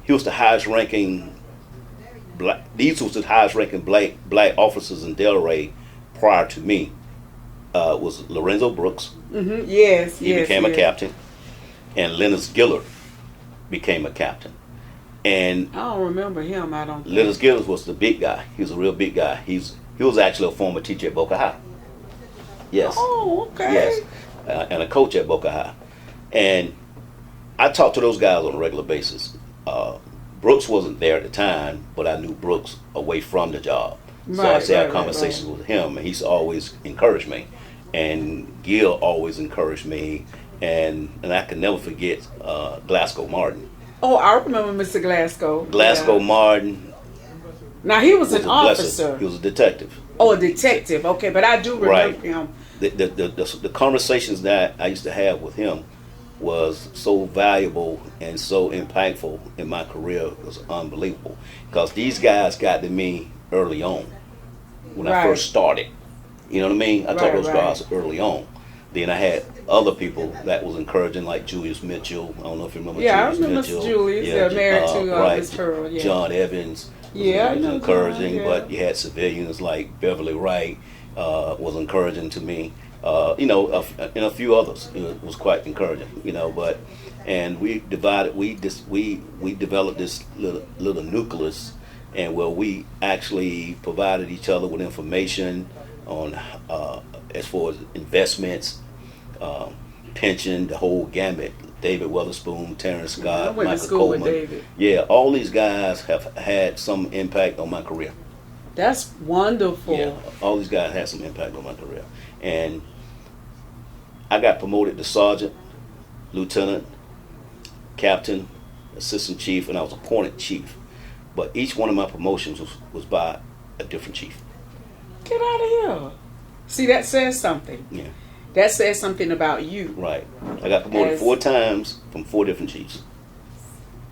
Speaker 2: he was the highest ranking black. These was the highest ranking black officers in Delray prior to me. Was Lorenzo Brooks.
Speaker 1: Yes,
Speaker 2: he became a captain, and Lennox Gillard became a captain. And
Speaker 1: I don't remember him. I don't.
Speaker 2: Lennox Gillard was the big guy. He was a real big guy. He was actually a former teacher at Boca High. Yes.
Speaker 1: Oh, okay.
Speaker 2: Yes, and a coach at Boca High. And I talked to those guys on a regular basis. Brooks wasn't there at the time, but I knew Brooks away from the job. So I had conversations with him, and he's always encouraged me. And Gil always encouraged me. And I can never forget Glasgow Martin.
Speaker 1: Oh, I remember Mr. Glasgow.
Speaker 2: Glasgow Martin.
Speaker 1: Now, he was an officer.
Speaker 2: He was a detective.
Speaker 1: Oh, a detective. Okay, but I do remember him.
Speaker 2: The conversations that I used to have with him was so valuable and so impactful in my career. It was unbelievable, because these guys got to me early on when I first started. You know what I mean? I talked to those guys early on. Then I had other people that was encouraging, like Julius Mitchell. I don't know if you remember Julius Mitchell.
Speaker 1: I remember Julius. Yeah, married to Miss Pearl. Yeah.
Speaker 2: John Evans was encouraging, but you had civilians like Beverly Wright was encouraging to me. And a few others. It was quite encouraging, and we developed this little nucleus, and where we actually provided each other with information on as far as investments, pension, the whole gamut. David Weatherspoon, Terrence Scott,
Speaker 1: I went
Speaker 2: Michael
Speaker 1: to school
Speaker 2: Coleman.
Speaker 1: with David.
Speaker 2: Yeah, all these guys have had some impact on my career.
Speaker 1: That's wonderful.
Speaker 2: Yeah, all these guys had some impact on my career. And I got promoted to sergeant, lieutenant, captain, assistant chief, and I was appointed chief. But each one of my promotions was by a different chief.
Speaker 1: Get out of here. See, that says something.
Speaker 2: Yeah.
Speaker 1: That says something about you.
Speaker 2: Right. I got promoted 4 times from 4 different chiefs.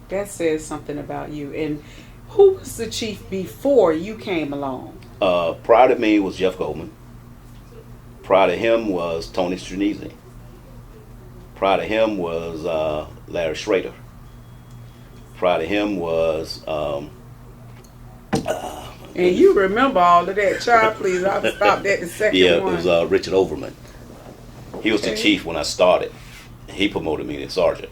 Speaker 1: That says something about you. And who was the chief before you came along?
Speaker 2: Prior to me was Jeff Goldman. Prior to him was Tony Stranese. Prior to him was Larry Schrader. Prior to him was
Speaker 1: And you remember all of that. Child, please, I'll stop that the second
Speaker 2: Yeah,
Speaker 1: one.
Speaker 2: it was Richard Overman. He was the
Speaker 1: Okay.
Speaker 2: chief when I started. He promoted me to sergeant.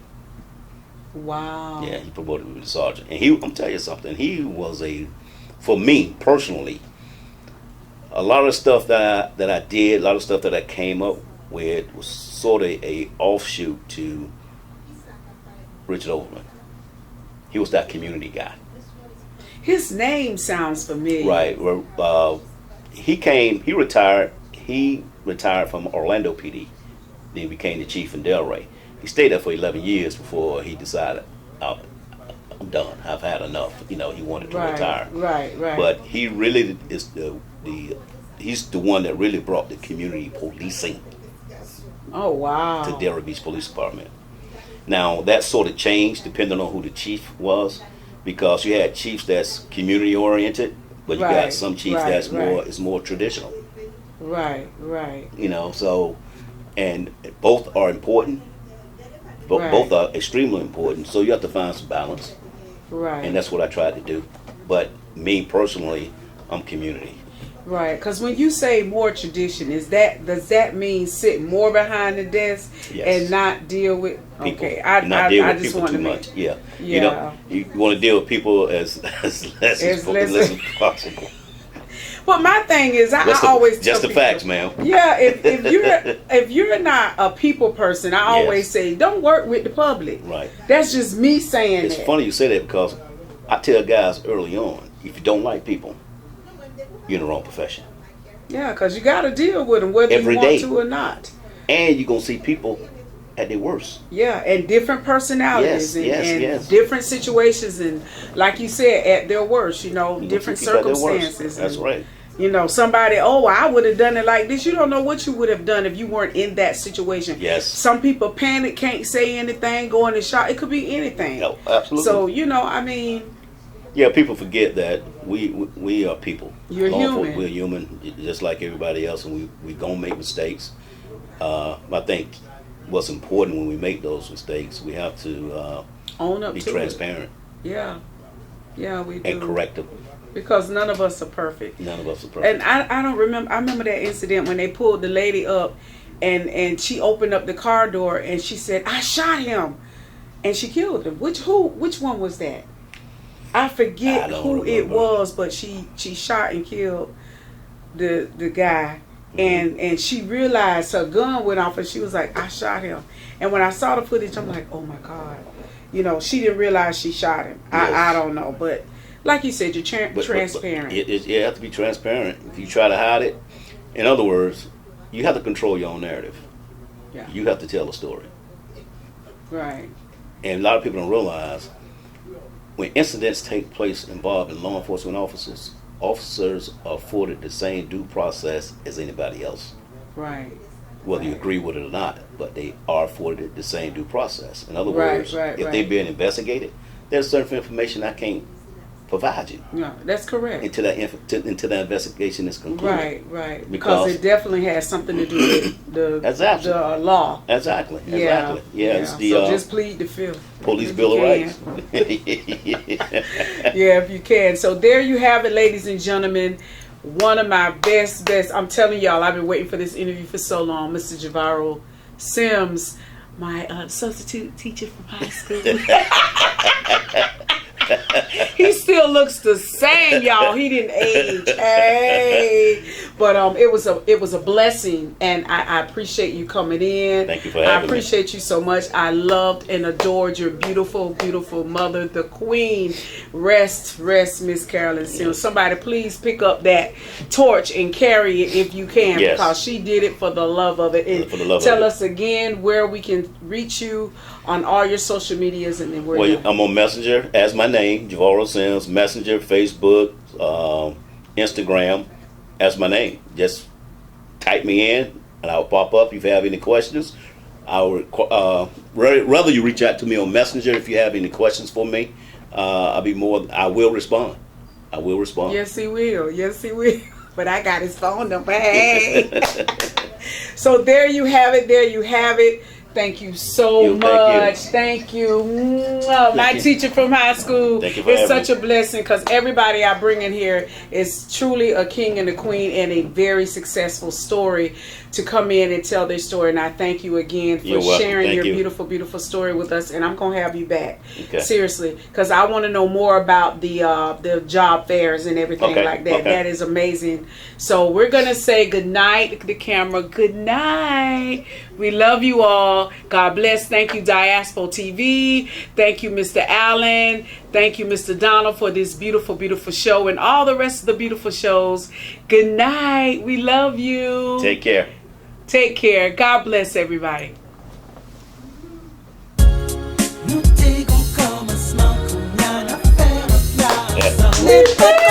Speaker 1: Wow.
Speaker 2: Yeah, he promoted me to sergeant. And I'm telling you something, he was for me personally, a lot of stuff that I did, a lot of stuff that I came up with was sort of a offshoot to Richard Overman. He was that community guy.
Speaker 1: His name sounds familiar.
Speaker 2: Right. He retired. He retired from Orlando PD. Then he became the chief in Delray. He stayed there for 11 years before he decided, I'm done. I've had enough. He wanted to retire.
Speaker 1: Right.
Speaker 2: But he really is he's the one that really brought the community policing
Speaker 1: Oh, wow.
Speaker 2: to Delray Beach Police Department. Now that sort of changed depending on who the chief was, because you had chiefs that's community oriented, but you got some chiefs that's more traditional.
Speaker 1: Right.
Speaker 2: So, and both are important. Both are extremely important. So you have to find some balance.
Speaker 1: Right.
Speaker 2: And that's what I tried to do. But me personally, I'm community.
Speaker 1: Right, because when you say more tradition, does that mean sit more behind the desk and not deal with
Speaker 2: people?
Speaker 1: Okay,
Speaker 2: Not deal with
Speaker 1: just
Speaker 2: people
Speaker 1: want
Speaker 2: too
Speaker 1: to
Speaker 2: much. Yeah.
Speaker 1: Yeah.
Speaker 2: You want to deal with people as less as possible.
Speaker 1: But my thing is, I always tell
Speaker 2: just the
Speaker 1: people,
Speaker 2: facts, man.
Speaker 1: Yeah, if you're not a people person, I always say don't work with the public.
Speaker 2: Right.
Speaker 1: That's just me saying
Speaker 2: It's
Speaker 1: that.
Speaker 2: funny you say that, because I tell guys early on, if you don't like people, you're in the wrong profession.
Speaker 1: Yeah, because you got to deal with them whether
Speaker 2: Every
Speaker 1: you want
Speaker 2: day.
Speaker 1: to or not.
Speaker 2: And you're going to see people at their worst.
Speaker 1: Yeah, and different personalities
Speaker 2: Yes.
Speaker 1: different situations, and like you said, at their worst, different
Speaker 2: see people at their worst.
Speaker 1: circumstances.
Speaker 2: That's right.
Speaker 1: Somebody, I would have done it like this. You don't know what you would have done if you weren't in that situation.
Speaker 2: Yes.
Speaker 1: Some people panic, can't say anything, go in the shot. It could be anything.
Speaker 2: No, absolutely.
Speaker 1: So,
Speaker 2: Yeah, people forget that we are people.
Speaker 1: You're human.
Speaker 2: We're human, just like everybody else, and we gonna make mistakes. I think what's important when we make those mistakes, we have to
Speaker 1: own up
Speaker 2: be
Speaker 1: to
Speaker 2: transparent.
Speaker 1: it. Yeah, we do.
Speaker 2: And correct them.
Speaker 1: Because none of us are perfect.
Speaker 2: None of us are perfect.
Speaker 1: And I don't remember. I remember that incident when they pulled the lady up, and she opened up the car door and she said, "I shot him," and she killed him. Which one was that? I forget who it was, but she shot and killed the guy, and she realized her gun went off, and she was like, "I shot him." And when I saw the footage, I'm like, "Oh my God," she didn't realize she shot him.
Speaker 2: Yes.
Speaker 1: I don't know, but like you said, you're transparent.
Speaker 2: But you have to be transparent. If you try to hide it, in other words, you have to control your own narrative.
Speaker 1: Yeah.
Speaker 2: You have to tell a story.
Speaker 1: Right.
Speaker 2: And a lot of people don't realize, when incidents take place involving law enforcement officers are afforded the same due process as anybody else.
Speaker 1: Right.
Speaker 2: Whether you agree with it or not, but they are afforded the same due process. In other words, if they're being investigated, there's certain information I can't provide you.
Speaker 1: No, that's correct.
Speaker 2: Until that investigation is concluded.
Speaker 1: Right. Because it definitely has something to do with the law.
Speaker 2: Exactly.
Speaker 1: Yeah.
Speaker 2: It's the
Speaker 1: so just plead the fifth.
Speaker 2: Police Bill of Rights.
Speaker 1: Yeah, if you can. So there you have it, ladies and gentlemen. One of my best. I'm telling y'all, I've been waiting for this interview for so long. Mr. JAVORO Sims, my substitute teacher from high school. He still looks the same, y'all. He didn't age. Hey, but it was a blessing, and I appreciate you coming in.
Speaker 2: Thank you for having me.
Speaker 1: I appreciate you so much. I loved and adored your beautiful, beautiful mother, the Queen. Rest, Miss Carolyn Sims. Yes. Somebody please pick up that torch and carry it if you can, because she did it for the love of it. And tell us again where we can reach you on all your social medias, and then where
Speaker 2: I'm on Messenger as my name, JAVORO Sims. Messenger, Facebook, Instagram as my name. Just type me in and I'll pop up if you have any questions. I would rather you reach out to me on Messenger if you have any questions for me. I will respond. I will respond.
Speaker 1: Yes, he will. But I got his phone number. Hey. So there you have it. Thank you so much. Thank you. My teacher from high school.
Speaker 2: Thank you for
Speaker 1: it's
Speaker 2: having
Speaker 1: such a blessing because everybody I bring in here is truly a king and a queen and a very successful story to come in and tell their story. And I thank you again for sharing your beautiful, beautiful story with us. And I'm going to have you back.
Speaker 2: Okay.
Speaker 1: Seriously. Because I want to know more about the job fairs and everything like that. That is amazing. So we're going to say good night to the camera. Good night. We love you all. God bless. Thank you, Diaspora TV. Thank you, Mr. Allen. Thank you, Mr. Donald, for this beautiful, beautiful show and all the rest of the beautiful shows. Good night. We love you.
Speaker 2: Take care.
Speaker 1: Take care. God bless everybody.
Speaker 3: Yeah.